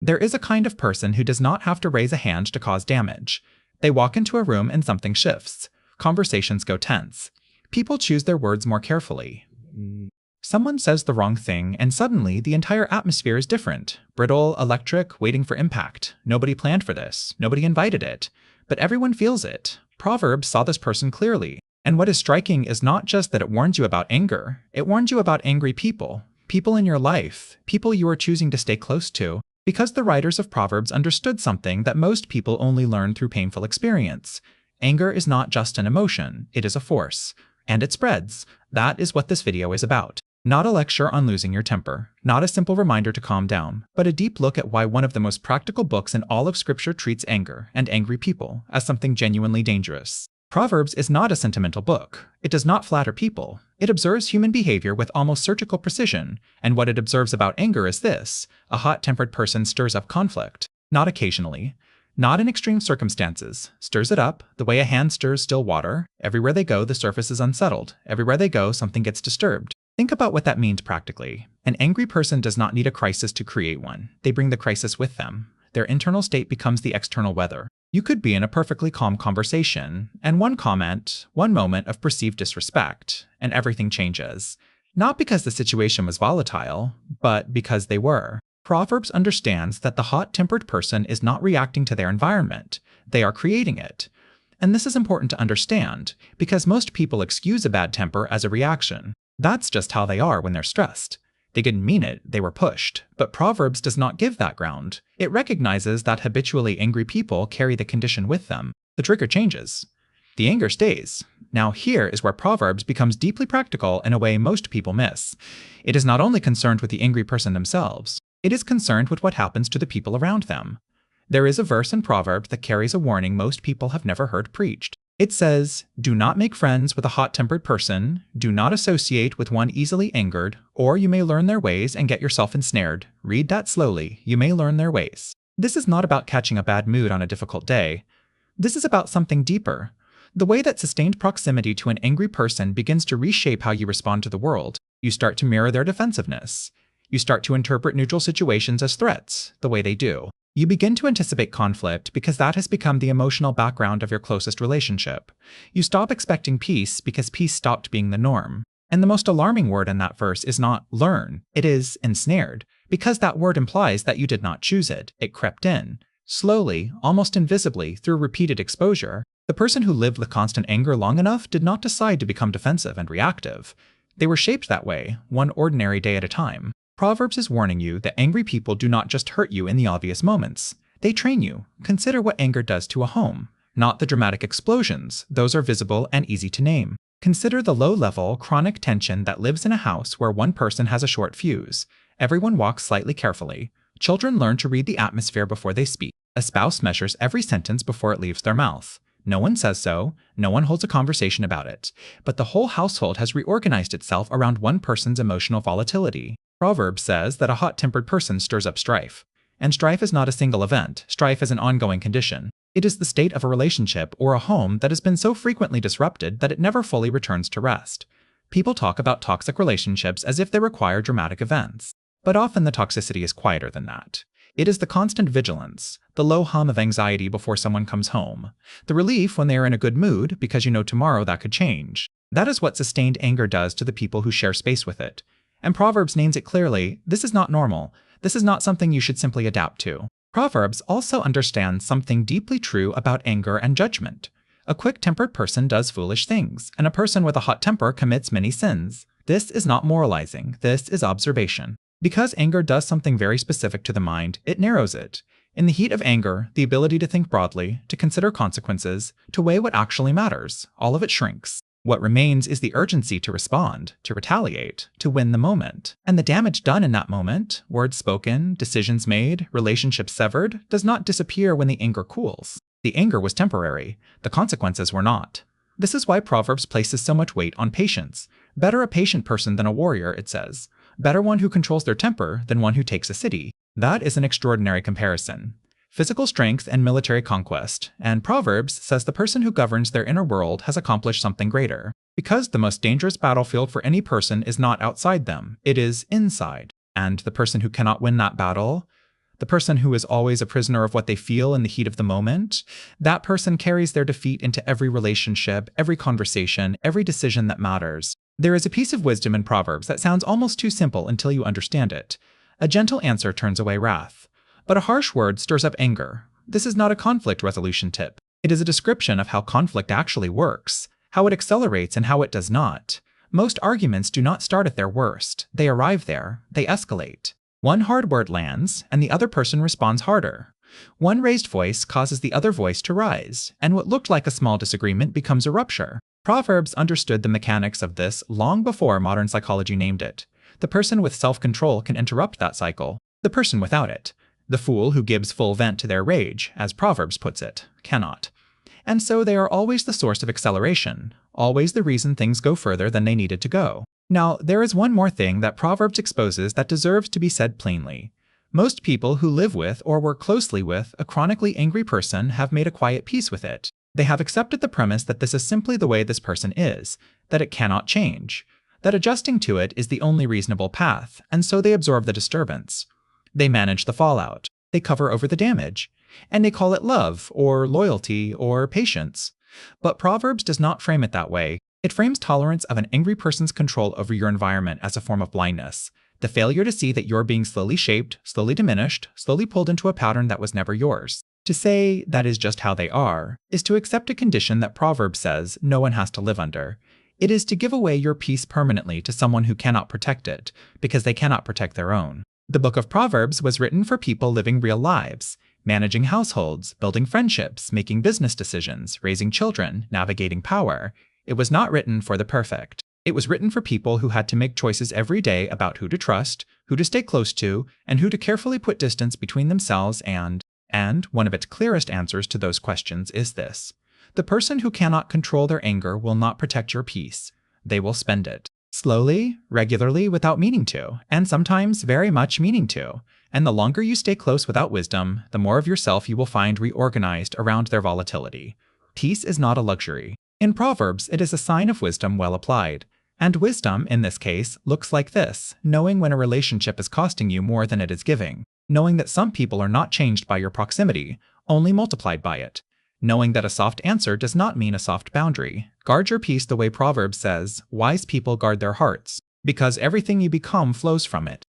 There is a kind of person who does not have to raise a hand to cause damage. They walk into a room and something shifts. Conversations go tense. People choose their words more carefully. Someone says the wrong thing, and suddenly the entire atmosphere is different. Brittle, electric, waiting for impact. Nobody planned for this. Nobody invited it. But everyone feels it. Proverbs saw this person clearly. And what is striking is not just that it warns you about anger. It warns you about angry people. People in your life. People you are choosing to stay close to. Because the writers of Proverbs understood something that most people only learn through painful experience. Anger is not just an emotion. It is a force. And it spreads. That is what this video is about. Not a lecture on losing your temper, not a simple reminder to calm down, but a deep look at why one of the most practical books in all of Scripture treats anger and angry people as something genuinely dangerous. Proverbs is not a sentimental book. It does not flatter people. It observes human behavior with almost surgical precision, and what it observes about anger is this: a hot-tempered person stirs up conflict, not occasionally, not in extreme circumstances, stirs it up the way a hand stirs still water. Everywhere they go, the surface is unsettled. Everywhere they go, something gets disturbed. Think about what that means practically. An angry person does not need a crisis to create one. They bring the crisis with them. Their internal state becomes the external weather. You could be in a perfectly calm conversation, and one comment, one moment of perceived disrespect, and everything changes. Not because the situation was volatile, but because they were. Proverbs understands that the hot-tempered person is not reacting to their environment. They are creating it. And this is important to understand, because most people excuse a bad temper as a reaction. That's just how they are when they're stressed. They didn't mean it, they were pushed. But Proverbs does not give that ground. It recognizes that habitually angry people carry the condition with them. The trigger changes. The anger stays. Now here is where Proverbs becomes deeply practical in a way most people miss. It is not only concerned with the angry person themselves, it is concerned with what happens to the people around them. There is a verse in Proverbs that carries a warning most people have never heard preached. It says, "Do not make friends with a hot-tempered person, do not associate with one easily angered, or you may learn their ways and get yourself ensnared." Read that slowly. You may learn their ways. This is not about catching a bad mood on a difficult day. This is about something deeper. The way that sustained proximity to an angry person begins to reshape how you respond to the world. You start to mirror their defensiveness. You start to interpret neutral situations as threats, the way they do. You begin to anticipate conflict because that has become the emotional background of your closest relationship. You stop expecting peace because peace stopped being the norm. And the most alarming word in that verse is not learn, it is ensnared, because that word implies that you did not choose it. It crept in. Slowly, almost invisibly, through repeated exposure. The person who lived with constant anger long enough did not decide to become defensive and reactive. They were shaped that way, one ordinary day at a time. Proverbs is warning you that angry people do not just hurt you in the obvious moments. They train you. Consider what anger does to a home. Not the dramatic explosions, those are visible and easy to name. Consider the low-level, chronic tension that lives in a house where one person has a short fuse. Everyone walks slightly carefully. Children learn to read the atmosphere before they speak. A spouse measures every sentence before it leaves their mouth. No one says so. No one holds a conversation about it. But the whole household has reorganized itself around one person's emotional volatility. Proverbs says that a hot-tempered person stirs up strife. And strife is not a single event. Strife is an ongoing condition. It is the state of a relationship or a home that has been so frequently disrupted that it never fully returns to rest. People talk about toxic relationships as if they require dramatic events. But often the toxicity is quieter than that. It is the constant vigilance, the low hum of anxiety before someone comes home, the relief when they are in a good mood because you know tomorrow that could change. That is what sustained anger does to the people who share space with it. And Proverbs names it clearly. This is not normal. This is not something you should simply adapt to. Proverbs also understands something deeply true about anger and judgment. A quick-tempered person does foolish things, and a person with a hot temper commits many sins. This is not moralizing. This is observation. Because anger does something very specific to the mind, it narrows it. In the heat of anger, the ability to think broadly, to consider consequences, to weigh what actually matters, all of it shrinks. What remains is the urgency to respond, to retaliate, to win the moment. And the damage done in that moment, words spoken, decisions made, relationships severed, does not disappear when the anger cools. The anger was temporary. The consequences were not. This is why Proverbs places so much weight on patience. Better a patient person than a warrior, it says. Better one who controls their temper than one who takes a city. That is an extraordinary comparison. Physical strength and military conquest, and Proverbs says the person who governs their inner world has accomplished something greater. Because the most dangerous battlefield for any person is not outside them, it is inside. And the person who cannot win that battle, The person who is always a prisoner of what they feel in the heat of the moment, that person carries their defeat into every relationship, every conversation, every decision that matters. There is a piece of wisdom in Proverbs that sounds almost too simple until you understand it. A gentle answer turns away wrath, but a harsh word stirs up anger. This is not a conflict resolution tip. It is a description of how conflict actually works, how it accelerates and how it does not. Most arguments do not start at their worst. They arrive there. They escalate. One hard word lands, and the other person responds harder. One raised voice causes the other voice to rise, and what looked like a small disagreement becomes a rupture. Proverbs understood the mechanics of this long before modern psychology named it. The person with self-control can interrupt that cycle. The person without it, the fool who gives full vent to their rage, as Proverbs puts it, cannot. And so they are always the source of acceleration, always the reason things go further than they needed to go. Now, there is one more thing that Proverbs exposes that deserves to be said plainly. Most people who live with or work closely with a chronically angry person have made a quiet peace with it. They have accepted the premise that this is simply the way this person is, that it cannot change, that adjusting to it is the only reasonable path, and so they absorb the disturbance. They manage the fallout. They cover over the damage. And they call it love, or loyalty, or patience. But Proverbs does not frame it that way. It frames tolerance of an angry person's control over your environment as a form of blindness, the failure to see that you're being slowly shaped, slowly diminished, slowly pulled into a pattern that was never yours. To say that is just how they are is to accept a condition that Proverbs says no one has to live under. It is to give away your peace permanently to someone who cannot protect it, because they cannot protect their own. The book of Proverbs was written for people living real lives, managing households, building friendships, making business decisions, raising children, navigating power. It was not written for the perfect. It was written for people who had to make choices every day about who to trust, who to stay close to, and who to carefully put distance between themselves and one of its clearest answers to those questions is this. The person who cannot control their anger will not protect your peace. They will spend it. Slowly, regularly, without meaning to, and sometimes very much meaning to. And the longer you stay close without wisdom, the more of yourself you will find reorganized around their volatility. Peace is not a luxury. In Proverbs, it is a sign of wisdom well applied. And wisdom, in this case, looks like this, knowing when a relationship is costing you more than it is giving. Knowing that some people are not changed by your proximity, only multiplied by it. Knowing that a soft answer does not mean a soft boundary. Guard your peace the way Proverbs says, wise people guard their hearts, because everything you become flows from it.